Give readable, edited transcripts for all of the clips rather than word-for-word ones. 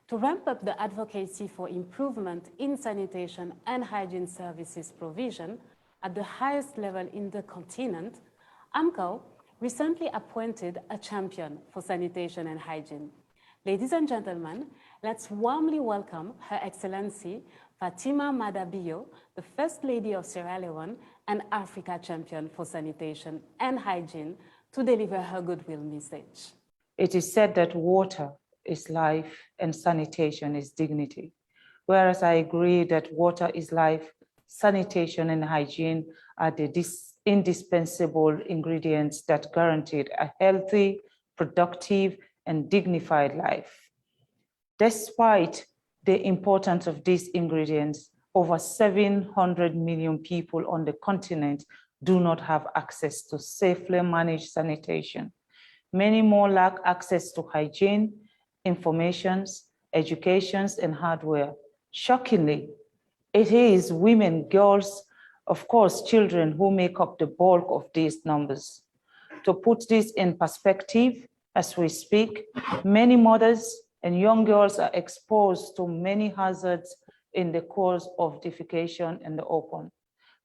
to ramp up the advocacy for improvement in sanitation and hygiene services provision at the highest level in the continent, AMCAO recently appointed a champion for sanitation and hygiene. Ladies and gentlemen, let's warmly welcome Her Excellency Fatima Maada, the First Lady of Sierra Leone and Africa champion for sanitation and hygiene, to deliver her goodwill message. It is said that water is life and sanitation is dignity. Whereas I agree that water is life, sanitation and hygiene are the indispensable ingredients that guarantee a healthy, productive, and dignified life. Despite the importance of these ingredients, over 700 million people on the continent do not have access to safely managed sanitation. Many more lack access to hygiene, informations, educations, and hardware. Shockingly, it is women, girls, of course, children who make up the bulk of these numbers. To put this in perspective, as we speak, many mothers and young girls are exposed to many hazards in the course of defecation in the open.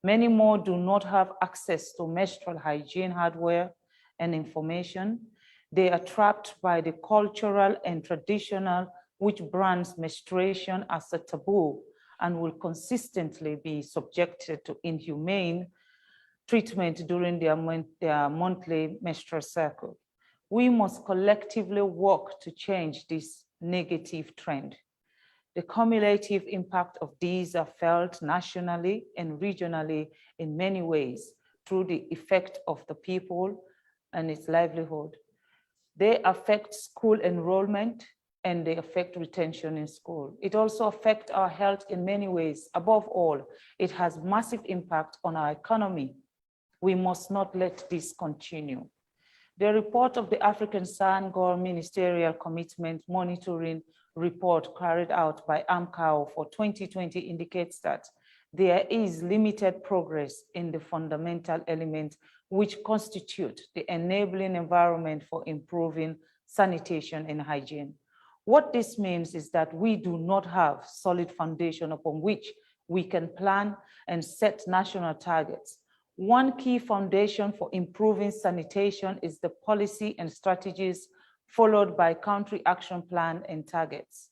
Many more do not have access to menstrual hygiene hardware and information. They are trapped by the cultural and traditional, which brands menstruation as a taboo and will consistently be subjected to inhumane treatment during their monthly menstrual cycle. We must collectively work to change this negative trend. The cumulative impact of these are felt nationally and regionally in many ways through the effect of the people and its livelihood. They affect school enrollment and they affect retention in school. It also affects our health in many ways. Above all, it has massive impact on our economy. We must not let this continue. The report of the African SANGOR Ministerial Commitment Monitoring Report carried out by AMCAO for 2020 indicates that there is limited progress in the fundamental elements which constitute the enabling environment for improving sanitation and hygiene. What this means is that we do not have solid foundation upon which we can plan and set national targets. One key foundation for improving sanitation is the policy and strategies followed by country action plan and targets.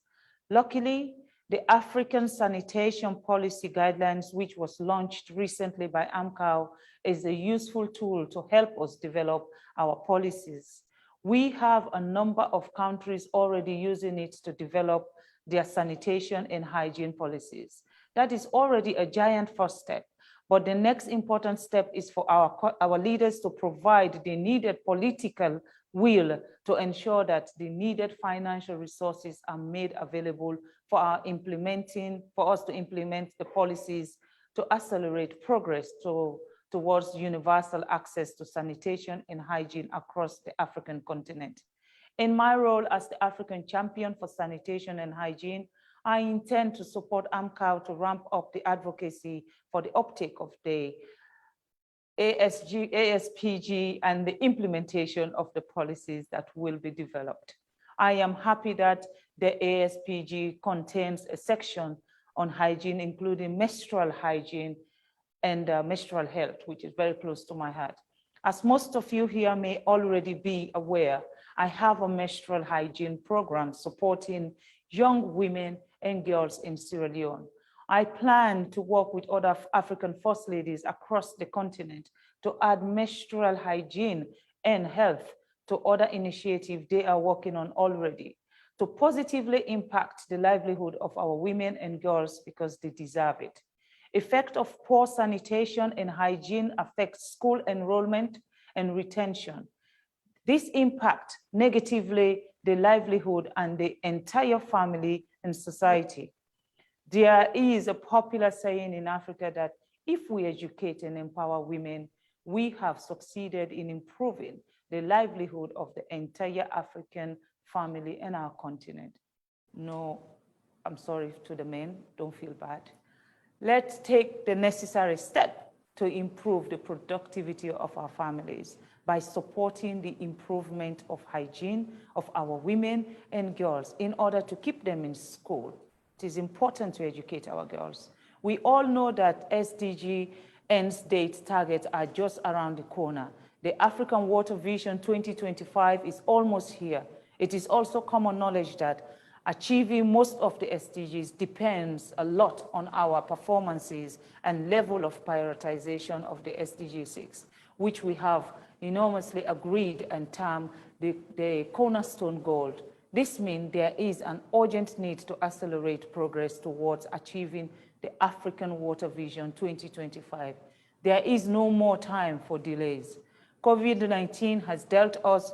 Luckily, the African Sanitation Policy Guidelines, which was launched recently by AMCAO, is a useful tool to help us develop our policies. We have a number of countries already using it to develop their sanitation and hygiene policies. That is already a giant first step. But the next important step is for our leaders to provide the needed political will to ensure that the needed financial resources are made available for us to implement the policies to accelerate progress towards universal access to sanitation and hygiene across the African continent. In my role as the African champion for sanitation and hygiene, I intend to support AMCAO to ramp up the advocacy for the uptake of the ASPG and the implementation of the policies that will be developed. I am happy that the ASPG contains a section on hygiene, including menstrual hygiene and menstrual health, which is very close to my heart. As most of you here may already be aware, I have a menstrual hygiene program supporting young women and girls in Sierra Leone. I plan to work with other African First Ladies across the continent to add menstrual hygiene and health to other initiatives they are working on already, to positively impact the livelihood of our women and girls because they deserve it. Effect of poor sanitation and hygiene affects school enrollment and retention. This impacts negatively the livelihood and the entire family and society. There is a popular saying in Africa that if we educate and empower women, we have succeeded in improving the livelihood of the entire African family and our continent. No, I'm sorry to the men, don't feel bad. Let's take the necessary step to improve the productivity of our families. by supporting the improvement of hygiene of our women and girls in order to keep them in school. It is important to educate our girls. We all know that SDG end date targets are just around the corner. The African Water Vision 2025 is almost here. It is also common knowledge that achieving most of the SDGs depends a lot on our performances and level of prioritization of the SDG 6, which we have enormously agreed and termed the cornerstone goal. This means there is an urgent need to accelerate progress towards achieving the African Water Vision 2025. There is no more time for delays. COVID-19 has dealt us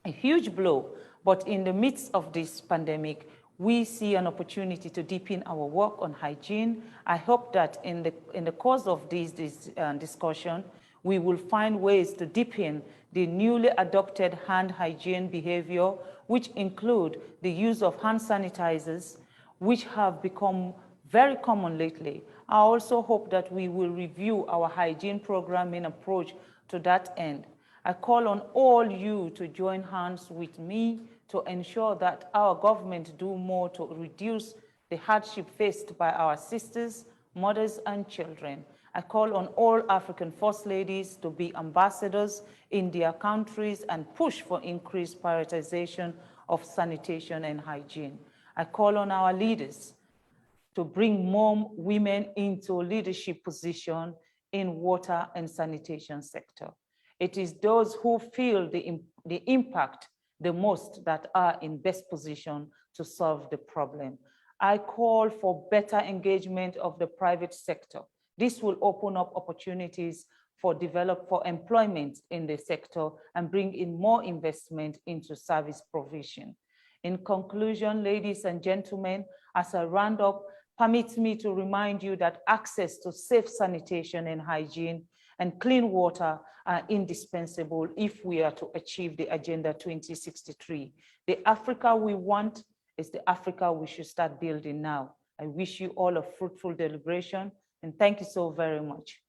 a huge blow, but in the midst of this pandemic, we see an opportunity to deepen our work on hygiene. I hope that in the course of this discussion, we will find ways to deepen the newly adopted hand hygiene behavior, which include the use of hand sanitizers, which have become very common lately. I also hope that we will review our hygiene programming approach to that end. I call on all you to join hands with me to ensure that our government do more to reduce the hardship faced by our sisters, mothers, and children. I call on all African First Ladies to be ambassadors in their countries and push for increased prioritization of sanitation and hygiene. I call on our leaders to bring more women into leadership position in water and sanitation sector. It is those who feel the impact the most that are in best position to solve the problem. I call for better engagement of the private sector. This will open up opportunities for employment in the sector and bring in more investment into service provision. In conclusion, ladies and gentlemen, as I round up, permit me to remind you that access to safe sanitation and hygiene and clean water are indispensable if we are to achieve the Agenda 2063. The Africa we want is the Africa we should start building now. I wish you all a fruitful deliberation, and thank you so very much.